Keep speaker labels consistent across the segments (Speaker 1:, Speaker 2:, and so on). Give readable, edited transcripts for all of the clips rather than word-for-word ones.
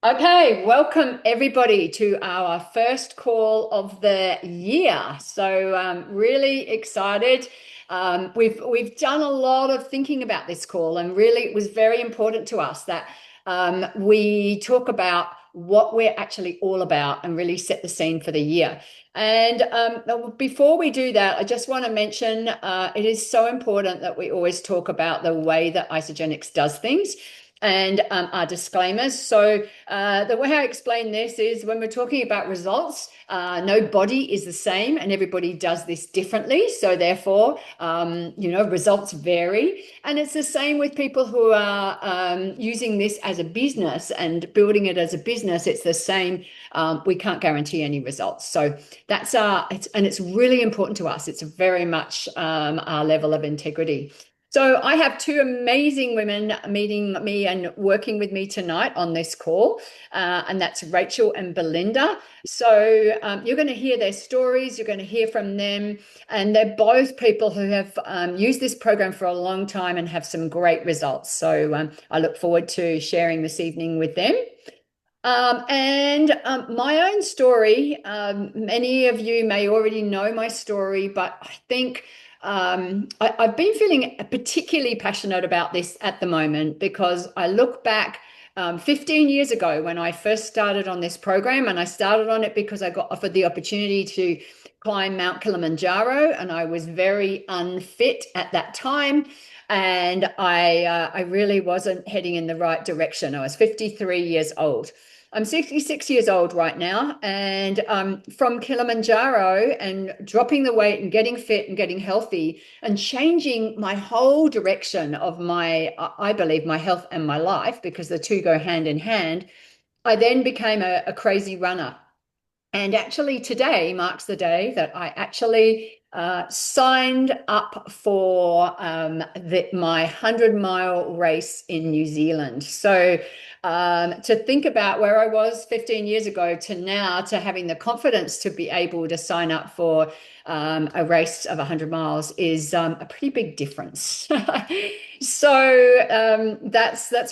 Speaker 1: Okay, welcome everybody to our first call of the year. Really excited. We've done a lot of thinking about this call, and really it was very important to us that we talk about what we're actually all about and really set the scene for the year. And before we do that, I just want to mention it is so important that we always talk about the way that Isagenix does things and our disclaimers. The way I explain this is when we're talking about results, no body is the same and everybody does this differently. So therefore, results vary. And it's the same with people who are using this as a business and building it as a business. It's the same. We can't guarantee any results. So it's really important to us. It's very much our level of integrity. So I have two amazing women meeting me and working with me tonight on this call, and that's Rachel and Belinda. You're going to hear their stories, you're going to hear from them, and they're both people who have used this program for a long time and have some great results. I look forward to sharing this evening with them. My own story, many of you may already know my story, but I think I've been feeling particularly passionate about this at the moment because I look back 15 years ago when I first started on this program, and I started on it because I got offered the opportunity to climb Mount Kilimanjaro, and I was very unfit at that time. And I really wasn't heading in the right direction. I was 53 years old. I'm 66 years old right now, and from Kilimanjaro and dropping the weight and getting fit and getting healthy and changing my whole direction of I believe, my health and my life, because the two go hand in hand. I then became a crazy runner. And actually, today marks the day that I actually signed up for my 100-mile race in New Zealand. To think about where I was 15 years ago to now, to having the confidence to be able to sign up for a race of 100 miles is a pretty big difference. That's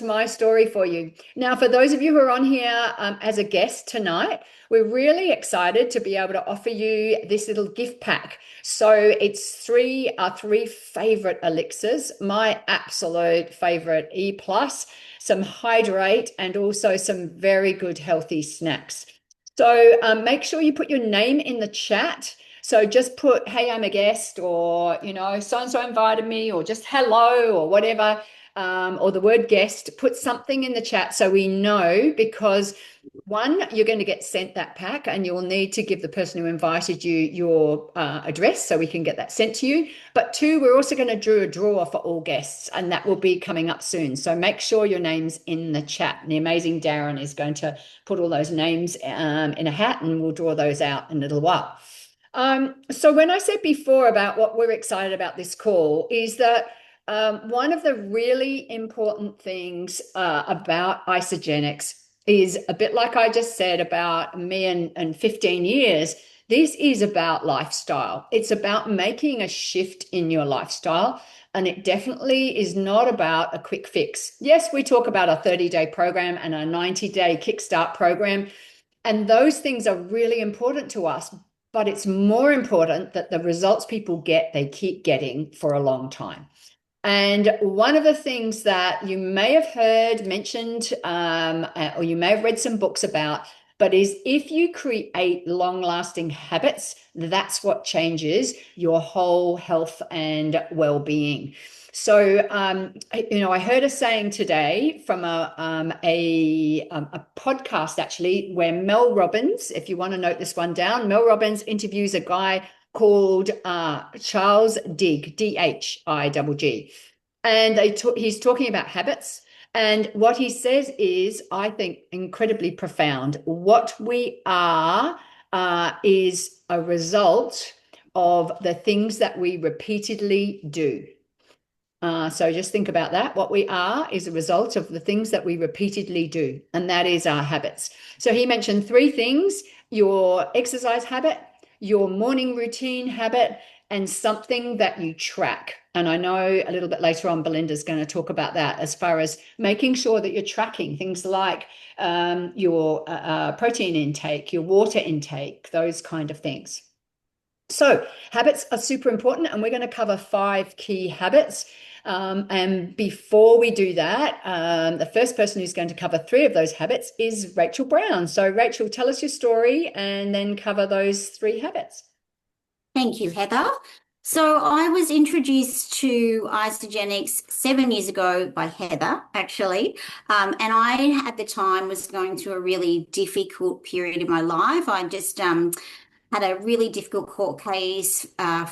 Speaker 1: my story for you. Now, for those of you who are on here as a guest tonight, we're really excited to be able to offer you this little gift pack. So it's our three favorite elixirs, my absolute favorite E plus, some hydrate, and also some very good healthy snacks. Make sure you put your name in the chat. So just put, hey, I'm a guest, or, so-and-so invited me, or just hello, or whatever, or the word guest. Put something in the chat so we know, because one, you're going to get sent that pack and you'll need to give the person who invited you your address so we can get that sent to you. But two, we're also going to do a draw for all guests, and that will be coming up soon. So make sure your name's in the chat. And the amazing Darren is going to put all those names in a hat, and we'll draw those out in a little while. So when I said before about what we're excited about this call is that one of the really important things about Isagenix is a bit like I just said about me and 15 years. This is about lifestyle. It's about making a shift in your lifestyle. And it definitely is not about a quick fix. Yes, we talk about a 30-day program and a 90-day kickstart program. And those things are really important to us. But it's more important that the results people get, they keep getting for a long time. And one of the things that you may have heard mentioned, or you may have read some books about, but is if you create long-lasting habits, that's what changes your whole health and well-being. I heard a saying today from a podcast, actually, where Mel Robbins, if you want to note this one down, Mel Robbins interviews a guy called Charles Digg, D-H-I-G-G. And he's talking about habits. And what he says is, I think, incredibly profound. What we are is a result of the things that we repeatedly do. So just think about that. What we are is a result of the things that we repeatedly do, and that is our habits. So he mentioned three things: your exercise habit, your morning routine habit, and something that you track. And I know a little bit later on, Belinda's going to talk about that as far as making sure that you're tracking things like your protein intake, your water intake, those kind of things. So habits are super important, and we're going to cover 5 key habits. And before we do that, the first person who's going to cover 3 of those habits is Rachel Brown. So Rachel, tell us your story and then cover those 3 habits.
Speaker 2: Thank you, Heather. So I was introduced to Isagenix 7 years ago by Heather, actually. And I, at the time, was going through a really difficult period in my life. I just had a really difficult court case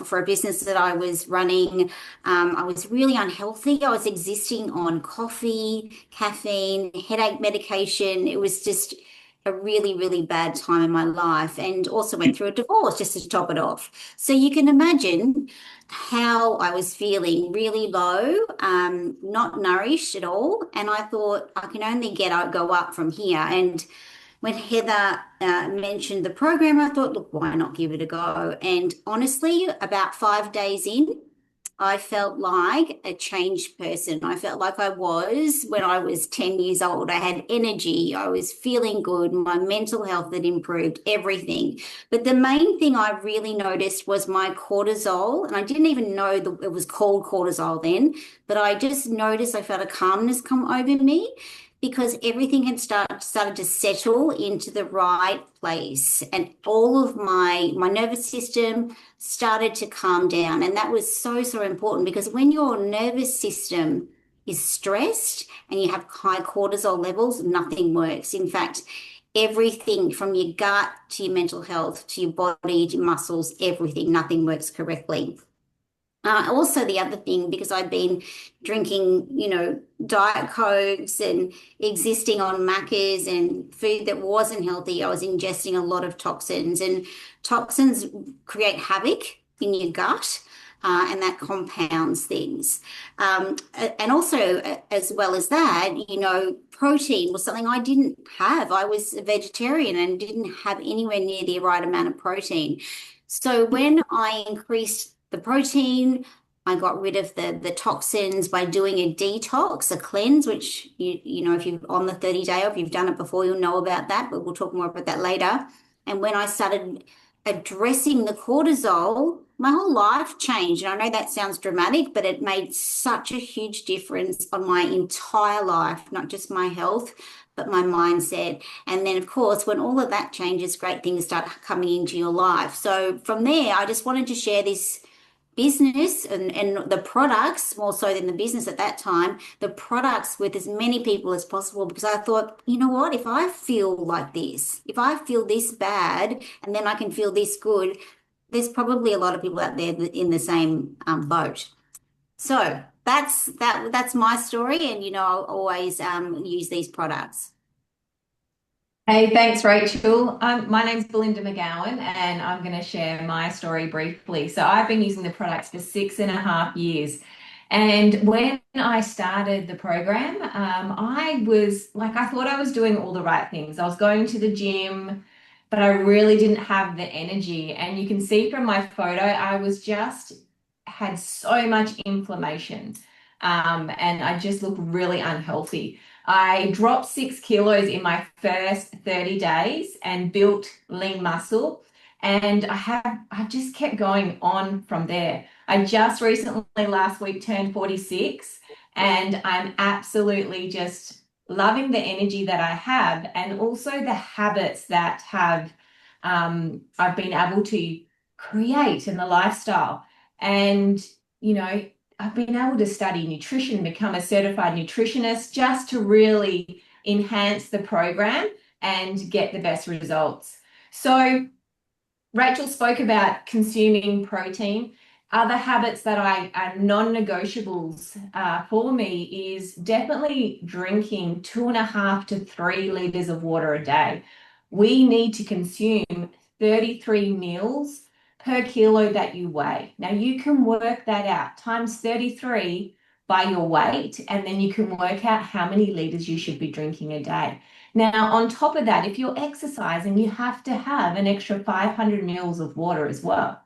Speaker 2: for a business that I was running. I was really unhealthy. I was existing on coffee, caffeine, headache medication. It was just a really, really bad time in my life, and also went through a divorce just to top it off. So you can imagine how I was feeling, really low, not nourished at all. And I thought I can only go up from here. And when Heather mentioned the program, I thought, look, why not give it a go? And honestly, about 5 days in, I felt like a changed person. I felt like I was when I was 10 years old. I had energy. I was feeling good. My mental health had improved, everything. But the main thing I really noticed was my cortisol. And I didn't even know that it was called cortisol then, but I just noticed I felt a calmness come over me because everything had started to settle into the right place, and all of my nervous system started to calm down. And that was so, so important, because when your nervous system is stressed and you have high cortisol levels, nothing works. In fact, everything from your gut to your mental health to your body to your muscles, everything, nothing works correctly. Also, the other thing, because I'd been drinking, Diet Cokes and existing on Maccas and food that wasn't healthy, I was ingesting a lot of toxins, and toxins create havoc in your gut. And that compounds things. And also, as well as that, protein was something I didn't have. I was a vegetarian and didn't have anywhere near the right amount of protein. So when I increased the protein, I got rid of the toxins by doing a detox, a cleanse, which if you're on the 30-day, or if you've done it before, you'll know about that, but we'll talk more about that later. And when I started addressing the cortisol, my whole life changed. And I know that sounds dramatic, but it made such a huge difference on my entire life, not just my health, but my mindset. And then, of course, when all of that changes, great things start coming into your life. So from there, I just wanted to share this business and the products, more so than the business at that time, the products with as many people as possible, because I thought, you know what, if I feel like this, if I feel this bad and then I can feel this good, there's probably a lot of people out there in the same boat. So that's my story, and I'll always use these products.
Speaker 3: Hey, thanks, Rachel. My name's Belinda McGowan, and I'm going to share my story briefly. So I've been using the products for 6.5 years. And when I started the program, I thought I was doing all the right things. I was going to the gym, but I really didn't have the energy. And you can see from my photo, I was just had so much inflammation. And I just looked really unhealthy. I dropped 6 kilos in my first 30 days and built lean muscle. And I just kept going on from there. I just recently last week turned 46, and I'm absolutely just loving the energy that I have, and also the habits that I've been able to create in the lifestyle. And, I've been able to study nutrition, become a certified nutritionist, just to really enhance the program and get the best results. So Rachel spoke about consuming protein. Other habits that are non-negotiables for me is definitely drinking 2.5 to 3 liters of water a day. We need to consume 33 mils per kilo that you weigh. Now you can work that out times 33 by your weight, and then you can work out how many liters you should be drinking a day. Now, on top of that, if you're exercising, you have to have an extra 500 mils of water as well.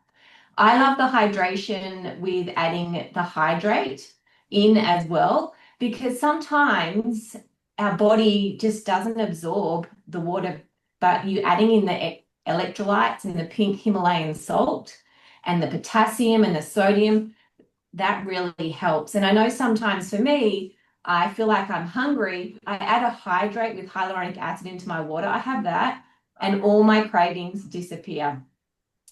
Speaker 3: I love the hydration with adding the hydrate in as well, because sometimes our body just doesn't absorb the water, but you adding in the electrolytes and the pink Himalayan salt and the potassium and the sodium, that really helps. And I know sometimes for me, I feel like I'm hungry. I add a hydrate with hyaluronic acid into my water. I have that, and all my cravings disappear.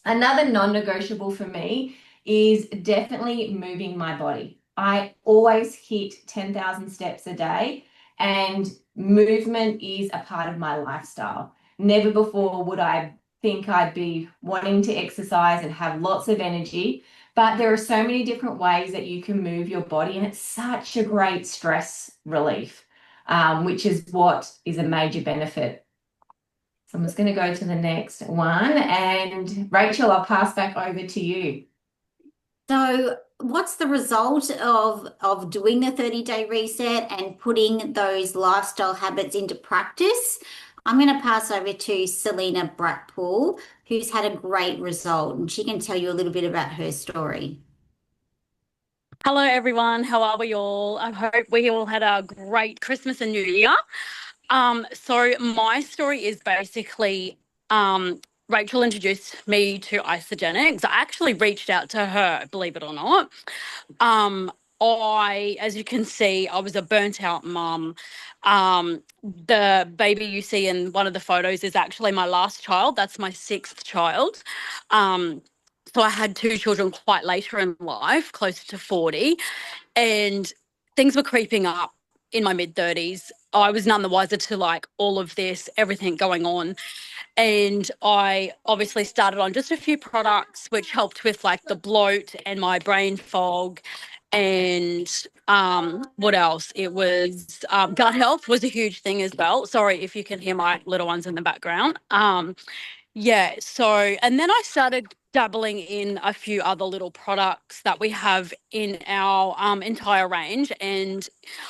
Speaker 3: Another non-negotiable for me is definitely moving my body. I always hit 10,000 steps a day, and movement is a part of my lifestyle. Never before would I think I'd be wanting to exercise and have lots of energy, but there are so many different ways that you can move your body, and it's such a great stress relief, which is what is a major benefit. So I'm just going to go to the next one. And Rachel, I'll pass back over to you.
Speaker 2: So, what's the result of doing the 30-day reset and putting those lifestyle habits into practice? I'm going to pass over to Selena Brackpool, who's had a great result, and she can tell you a little bit about her story.
Speaker 4: Hello, everyone. How are we all? I hope we all had a great Christmas and New Year. So my story is basically Rachel introduced me to Isagenix. I actually reached out to her, believe it or not. As you can see, I was a burnt out mum. The baby you see in one of the photos is actually my last child. That's my sixth child. So I had two children quite later in life, closer to 40, and things were creeping up in my mid-30s. I was none the wiser to like all of this, everything going on. And I obviously started on just a few products which helped with like the bloat and my brain fog. And what else? It was gut health was a huge thing as well. Sorry if you can hear my little ones in the background. Yeah, so, and then I started dabbling in a few other little products that we have in our entire range. And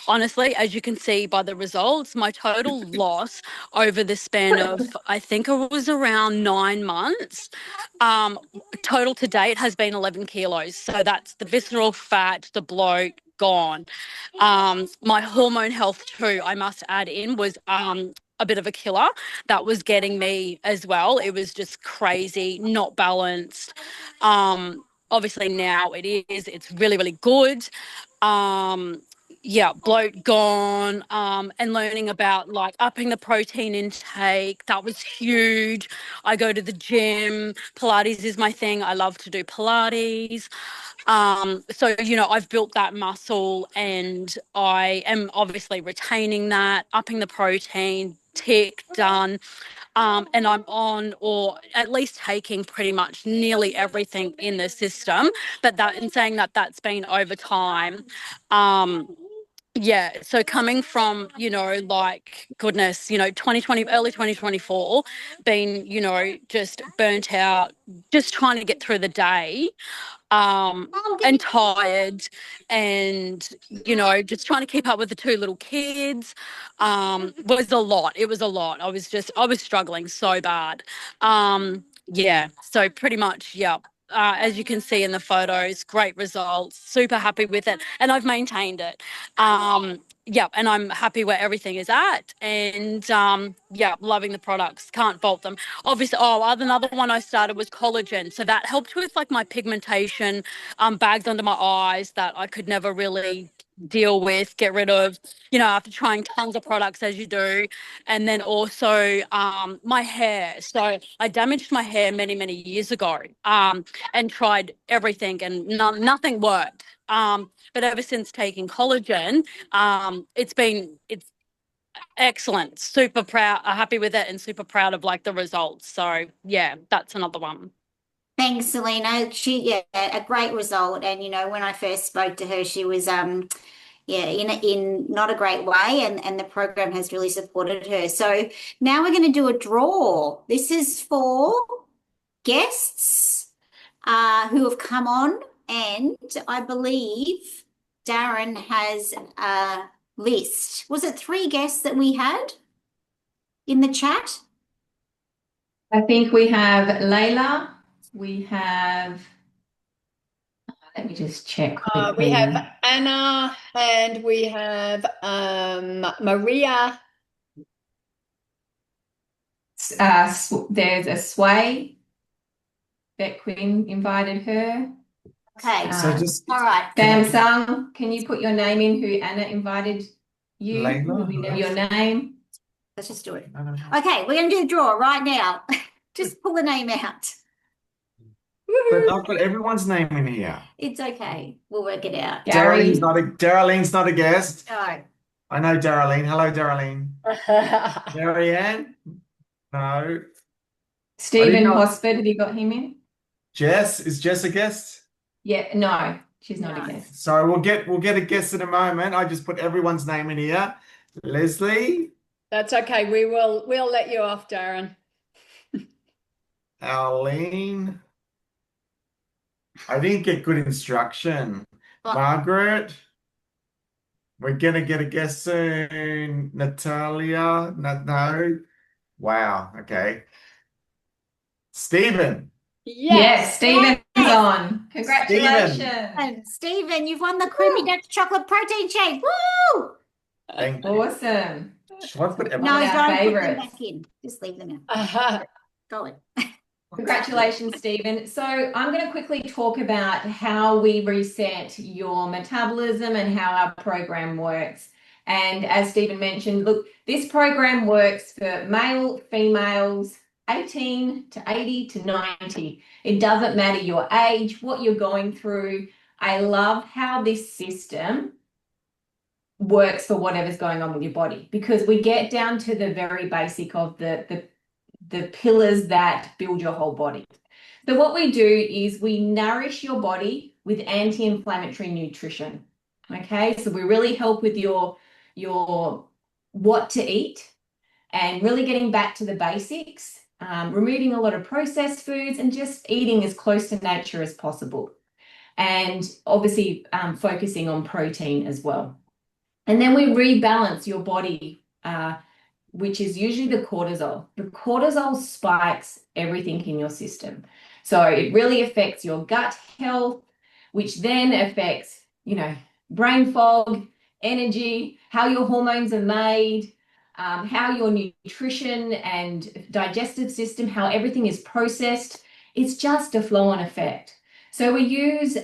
Speaker 4: honestly, as you can see by the results, my total loss over the span of, I think it was around 9 months, total to date has been 11 kilos. So that's the visceral fat, the bloat, gone. My hormone health too, I must add in, was a bit of a killer. That was getting me as well. It was just crazy, not balanced. Obviously now it's really, really good. Yeah, bloat gone, and learning about like upping the protein intake. That was huge. I go to the gym. Pilates is my thing. I love to do Pilates. So, I've built that muscle, and I am obviously retaining that, upping the protein, tick, done. And I'm on, or at least taking pretty much nearly everything in the system. But that, in saying that, that's been over time. Yeah, so coming from, like, goodness, 2020, early 2024, being, just burnt out, just trying to get through the day, and tired, and, just trying to keep up with the two little kids, was a lot. It was a lot. I was struggling so bad. Yeah, so pretty much, yeah. As you can see in the photos, great results, super happy with it. And I've maintained it. Yeah, and I'm happy where everything is at. And yeah, loving the products, can't fault them. Obviously, another one I started was collagen. So that helped with like my pigmentation, bags under my eyes that I could never really deal with, get rid of, after trying tons of products as you do. And then also my hair. So I damaged my hair many, many years ago, and tried everything, and nothing worked. But ever since taking collagen, it's excellent. Super proud, happy with it, and super proud of like the results. So yeah, that's another one.
Speaker 2: Thanks, Selena. Yeah, a great result. And when I first spoke to her, she was yeah, in not a great way, and the program has really supported her. So now we're going to do a draw. This is for guests who have come on, and I believe Darren has a list. Was it 3 guests that we had in the chat?
Speaker 3: I think we have Layla, we have Let me just check
Speaker 1: We have
Speaker 3: quickly.
Speaker 1: Anna and we have Maria.
Speaker 3: There's a Sway. Bet Quinn invited her.
Speaker 2: Okay.
Speaker 5: So
Speaker 3: Uh,
Speaker 5: just
Speaker 2: All right.
Speaker 3: Samsung, can you put your name in who Anna invited you?
Speaker 5: Layla,
Speaker 3: Will we know
Speaker 5: who
Speaker 3: your
Speaker 5: else?
Speaker 3: name?
Speaker 2: Let's just do it.
Speaker 5: I don't know.
Speaker 2: Okay, we're going to do the draw right now. Just pull the name out.
Speaker 5: But I've got everyone's name in here.
Speaker 2: It's okay. We'll work it out.
Speaker 3: Gary.
Speaker 5: Darlene's not a guest.
Speaker 2: Oh,
Speaker 5: I know Darlene. Hello, Darlene. Marianne? No.
Speaker 3: Stephen
Speaker 5: know-
Speaker 3: Hosford, have you got him in?
Speaker 5: Jess? Is Jess a guest?
Speaker 3: Yeah, no, she's not
Speaker 2: No.
Speaker 3: a guest.
Speaker 5: So we'll get a guest in a moment. I just put everyone's name in here. Leslie,
Speaker 1: That's okay. We'll let you off, Darren.
Speaker 5: Arlene. I didn't get good instruction.
Speaker 2: Well-
Speaker 5: Margaret. We're gonna get a guest soon. Natalia. No. Wow. Okay. Stephen.
Speaker 3: Yes, Stephen's
Speaker 2: Yes.
Speaker 3: on. Congratulations.
Speaker 2: and Stephen, you've won the Creamy Dutch Chocolate Protein Shake. Woo!
Speaker 5: Thank you.
Speaker 3: Awesome.
Speaker 5: Should I put
Speaker 3: One
Speaker 2: No,
Speaker 3: of
Speaker 5: everyone?
Speaker 3: our
Speaker 2: don't put them
Speaker 3: favourites.
Speaker 2: back in. Just leave them out.
Speaker 1: Uh-huh.
Speaker 2: Go on.
Speaker 3: Congratulations, Stephen. So I'm going to quickly talk about how we reset your metabolism and how our program works. And as Stephen mentioned, look, this program works for male, females, 18 to 80 to 90. It doesn't matter your age, what you're going through. I love how this system works for whatever's going on with your body, because we get down to the very basic of the pillars that build your whole body. So what we do is we nourish your body with anti-inflammatory nutrition. Okay, so we really help with your what to eat and really getting back to the basics, removing a lot of processed foods and just eating as close to nature as possible. And obviously focusing on protein as well. And then we rebalance your body, which is usually the cortisol. The cortisol spikes everything in your system. So it really affects your gut health, which then affects, brain fog, energy, how your hormones are made, how your nutrition and digestive system, how everything is processed. It's just a flow-on effect. So we use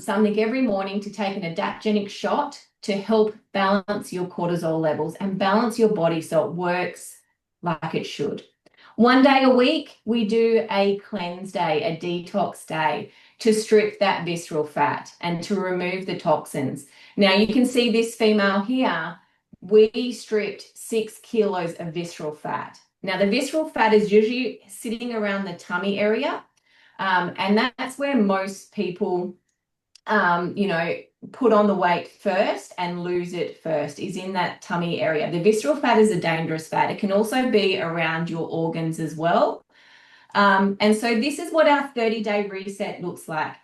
Speaker 3: something every morning to take an adaptogenic shot to help balance your cortisol levels and balance your body so it works like it should. One day a week, we do a cleanse day, a detox day, to strip that visceral fat and to remove the toxins. Now you can see this female here, we stripped 6 kilos of visceral fat. Now the visceral fat is usually sitting around the tummy area, and that's where most people put on the weight first and lose it first, is in that tummy area. The visceral fat is a dangerous fat. It can also be around your organs as well. And so this is what our 30-day reset looks like.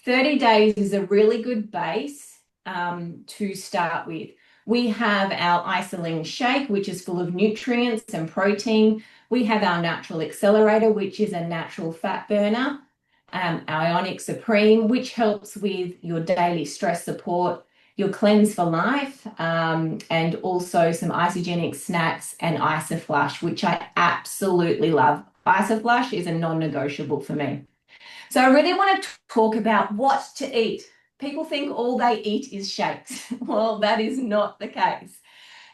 Speaker 3: 30 days is a really good base to start with. We have our Isoline shake, which is full of nutrients and protein. We have our natural accelerator, which is a natural fat burner. Ionic Supreme, which helps with your daily stress support, your cleanse for life, and also some isogenic snacks and Isoflush, which I absolutely love. Isoflush is a non-negotiable for me. So I really want to talk about what to eat. People think all they eat is shakes. Well, that is not the case.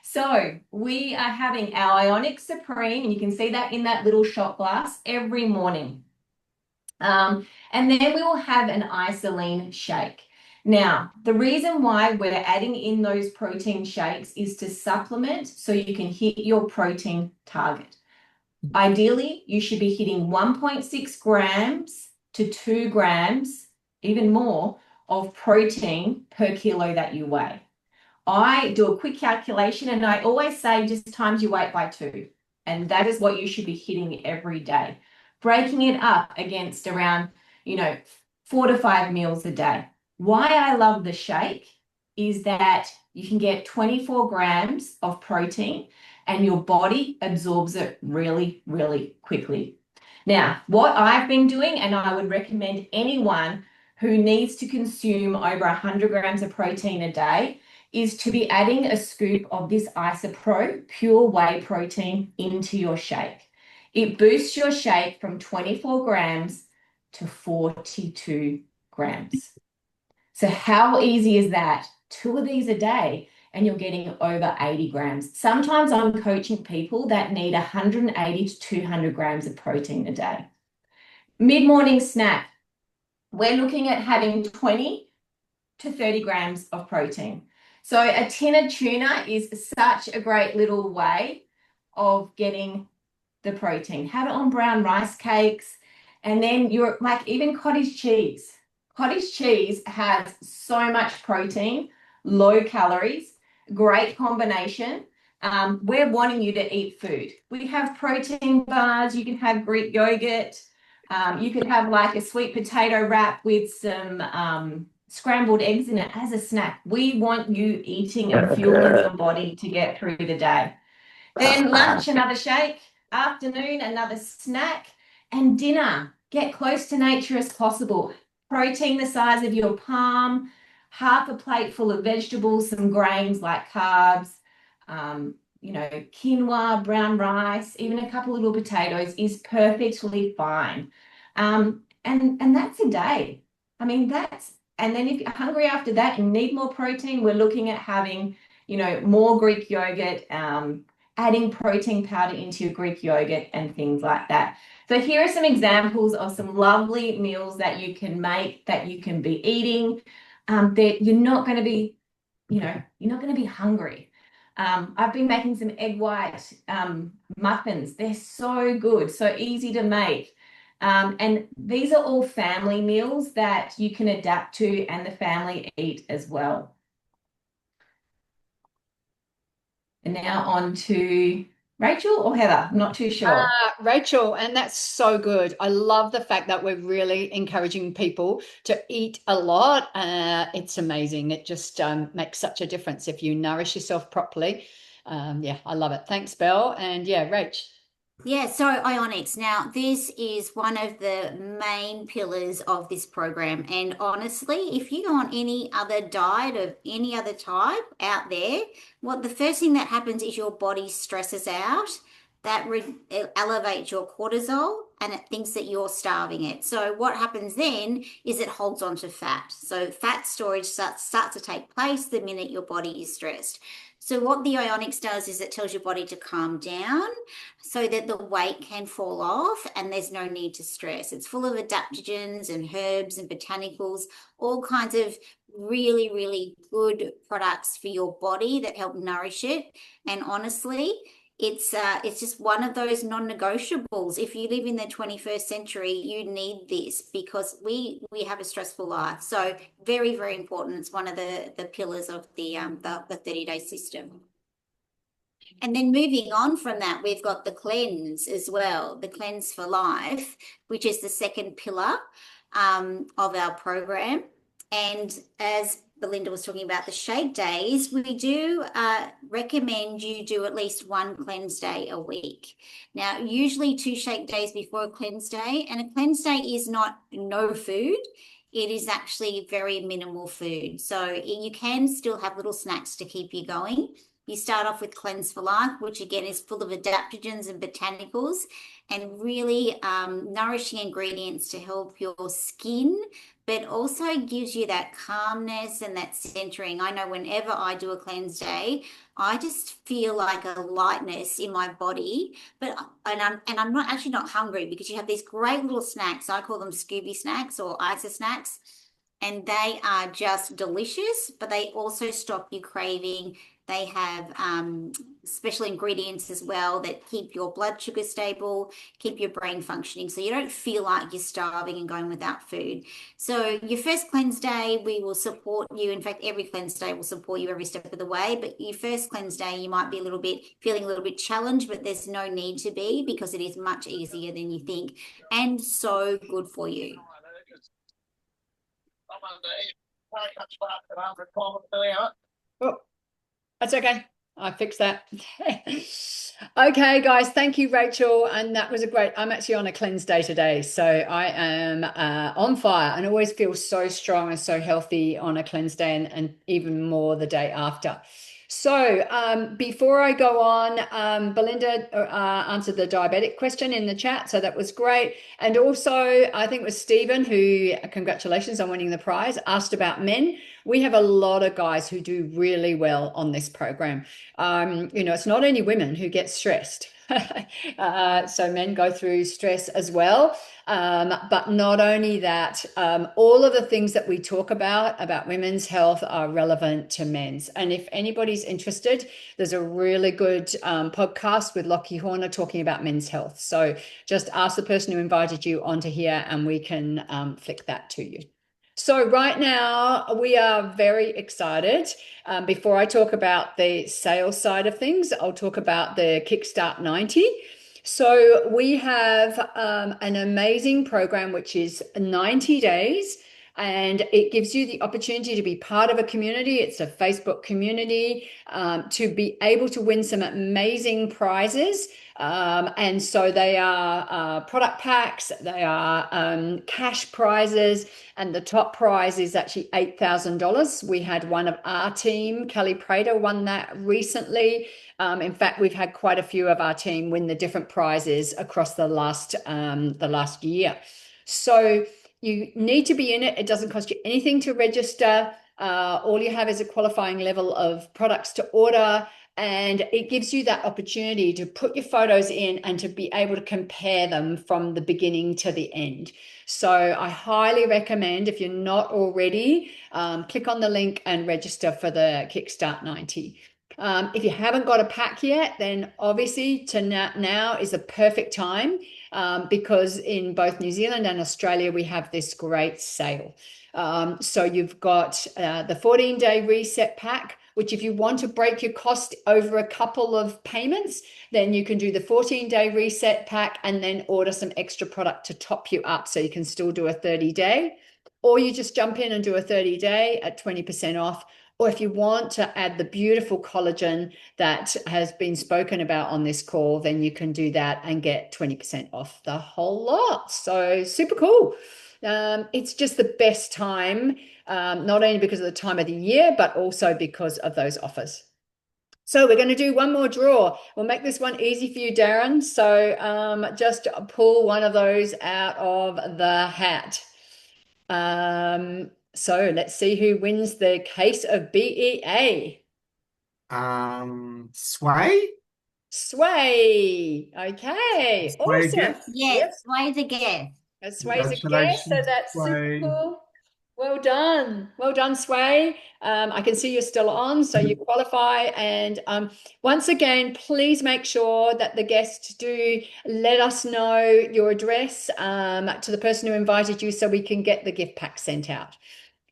Speaker 3: So we are having our Ionic Supreme, and you can see that in that little shot glass every morning. And then we will have an Isoline shake. Now, the reason why we're adding in those protein shakes is to supplement so you can hit your protein target. Ideally, you should be hitting 1.6 grams to 2 grams, even more, of protein per kilo that you weigh. I do a quick calculation and I always say just times your weight by 2. And that is what you should be hitting every day. Breaking it up against around, 4 to 5 meals a day. Why I love the shake is that you can get 24 grams of protein and your body absorbs it really, really quickly. Now, what I've been doing, and I would recommend anyone who needs to consume over 100 grams of protein a day is to be adding a scoop of this Isopro pure whey protein into your shake. It boosts your shake from 24 grams to 42 grams. So how easy is that? 2 of these a day and you're getting over 80 grams. Sometimes I'm coaching people that need 180 to 200 grams of protein a day. Mid-morning snack, we're looking at having 20 to 30 grams of protein. So a tin of tuna is such a great little way of getting the protein. Have it on brown rice cakes, and then you're like even cottage cheese. Cottage cheese has so much protein, low calories, great combination. We're wanting you to eat food. We have protein bars. You can have Greek yogurt. You could have like a sweet potato wrap with some scrambled eggs in it as a snack. We want you eating and fueling your body to get through the day. Then lunch, another shake. Afternoon, another snack. And dinner, get close to nature as possible. Protein the size of your palm, half a plate full of vegetables, some grains like carbs, quinoa, brown rice, even a couple little potatoes is perfectly fine. And that's a day. I mean, and then if you're hungry after that and need more protein, we're looking at having, more Greek yogurt, adding protein powder into your Greek yogurt and things like that. So here are some examples of some lovely meals that you can make, that you can be eating, that you're not going to be, you're not going to be hungry. I've been making some egg white muffins. They're so good, so easy to make. And these are all family meals that you can adapt to and the family eat as well. And now on to Rachel or Heather, I'm not too sure.
Speaker 1: Rachel, and that's so good. I love the fact that we're really encouraging people to eat a lot. It's amazing. It just makes such a difference if you nourish yourself properly. Yeah, I love it. Thanks, Belle. And yeah, Rach.
Speaker 2: Yeah, so Ionics. Now, this is one of the main pillars of this program. And honestly, if you go on any other diet of any other type out there, the first thing that happens is your body stresses out. That elevates your cortisol and it thinks that you're starving it. So what happens then is it holds on to fat. So fat storage starts to take place the minute your body is stressed. So what the Ionics does is it tells your body to calm down so that the weight can fall off and there's no need to stress. It's full of adaptogens and herbs and botanicals, all kinds of really, really good products for your body that help nourish it. And honestly, it's just one of those non-negotiables. If you live in the 21st century, you need this because we have a stressful life. So very, very important. It's one of the pillars of the 30-day system. And then moving on from that, we've got the cleanse as well, the cleanse for life, which is the second pillar of our program. And as Belinda was talking about the shake days, we do recommend you do at least one cleanse day a week. Now, usually 2 shake days before a cleanse day, and a cleanse day is not no food. It is actually very minimal food. So you can still have little snacks to keep you going. You start off with Cleanse for Life, which again is full of adaptogens and botanicals and really nourishing ingredients to help your skin, but also gives you that calmness and that centering. I know whenever I do a cleanse day, I just feel like a lightness in my body, and I'm not actually not hungry because you have these great little snacks. I call them Scooby snacks or Isa snacks, and they are just delicious, but they also stop you craving. They have special ingredients as well that keep your blood sugar stable, keep your brain functioning, so you don't feel like you're starving and going without food. So your first cleanse day, we will support you. In fact, every cleanse day will support you every step of the way. But your first cleanse day, you might be feeling a little bit challenged, but there's no need to be because it is much easier than you think and so good for you.
Speaker 1: Oh, that's okay. I fixed that. Okay, guys, thank you, Rachel. And that was a great, I'm actually on a cleanse day today. So I am on fire and always feel so strong and so healthy on a cleanse day and even more the day after. So before I go on, Belinda answered the diabetic question in the chat. So that was great. And also, I think it was Stephen who, congratulations on winning the prize, asked about men. We have a lot of guys who do really well on this program. It's not only women who get stressed. So men go through stress as well. But not only that, all of the things that we talk about women's health are relevant to men's. And if anybody's interested, there's a really good podcast with Lockie Horner talking about men's health. So just ask the person who invited you onto here and we can flick that to you. So right now we are very excited. Before I talk about the sales side of things, I'll talk about the Kickstart 90. So we have an amazing program, which is 90 days, and it gives you the opportunity to be part of a community. It's a Facebook community, to be able to win some amazing prizes. And so they are product packs, they are cash prizes, and the top prize is actually $8,000. We had one of our team, Kelly Prater, won that recently. In fact, we've had quite a few of our team win the different prizes across the last year. So you need to be in it. It doesn't cost you anything to register. All you have is a qualifying level of products to order. And it gives you that opportunity to put your photos in and to be able to compare them from the beginning to the end. So I highly recommend, if you're not already, click on the link and register for the Kickstart 90. If you haven't got a pack yet, then obviously now is the perfect time, because in both New Zealand and Australia, we have this great sale. So you've got the 14-day reset pack, which if you want to break your cost over a couple of payments, then you can do the 14-day reset pack and then order some extra product to top you up so you can still do a 30-day. Or you just jump in and do a 30-day at 20% off. Or if you want to add the beautiful collagen that has been spoken about on this call, then you can do that and get 20% off the whole lot. So super cool. It's just the best time, not only because of the time of the year, but also because of those offers. So we're going to do one more draw. We'll make this one easy for you, Darren. So just pull one of those out of the hat. So let's see who wins the case of BEA.
Speaker 5: Sway?
Speaker 1: Sway. Okay,
Speaker 5: Sway
Speaker 1: awesome.
Speaker 5: again?
Speaker 2: Yes, Sway's a guess.
Speaker 1: Sway's a guess, so
Speaker 5: Congratulations,
Speaker 1: that's super
Speaker 5: Sway.
Speaker 1: cool. Well done. Well done, Sway. I can see you're still on, so you qualify. And once again, please make sure that the guests do let us know your address to the person who invited you so we can get the gift pack sent out.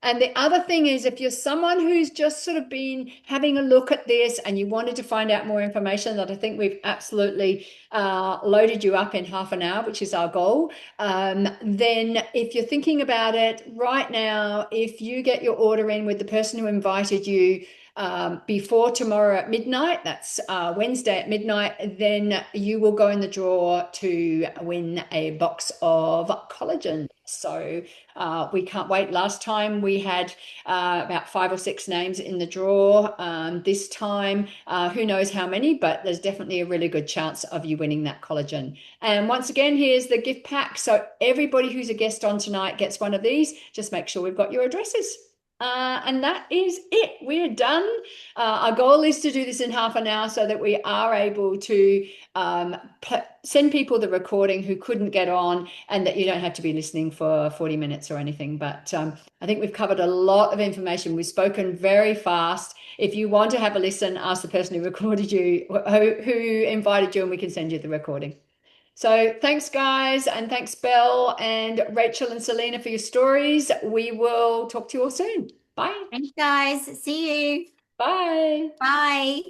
Speaker 1: And the other thing is, if you're someone who's just sort of been having a look at this and you wanted to find out more information, that I think we've absolutely loaded you up in half an hour, which is our goal. Then if you're thinking about it right now, if you get your order in with the person who invited you before tomorrow at midnight, that's Wednesday at midnight, then you will go in the draw to win a box of collagen. So we can't wait. Last time we had about 5 or 6 names in the draw. This time, who knows how many, but there's definitely a really good chance of you winning that collagen. And once again, here's the gift pack. So everybody who's a guest on tonight gets one of these. Just make sure we've got your addresses. And that is it. We're done. Our goal is to do this in half an hour so that we are able to send people the recording who couldn't get on, and that you don't have to be listening for 40 minutes or anything. But I think we've covered a lot of information. We've spoken very fast. If you want to have a listen, ask the person who recorded you, who invited you, and we can send you the recording. So thanks, guys, and thanks, Belle and Rachel and Selena, for your stories. We will talk to you all soon. Bye.
Speaker 2: Thanks, guys. See you.
Speaker 1: Bye.
Speaker 2: Bye.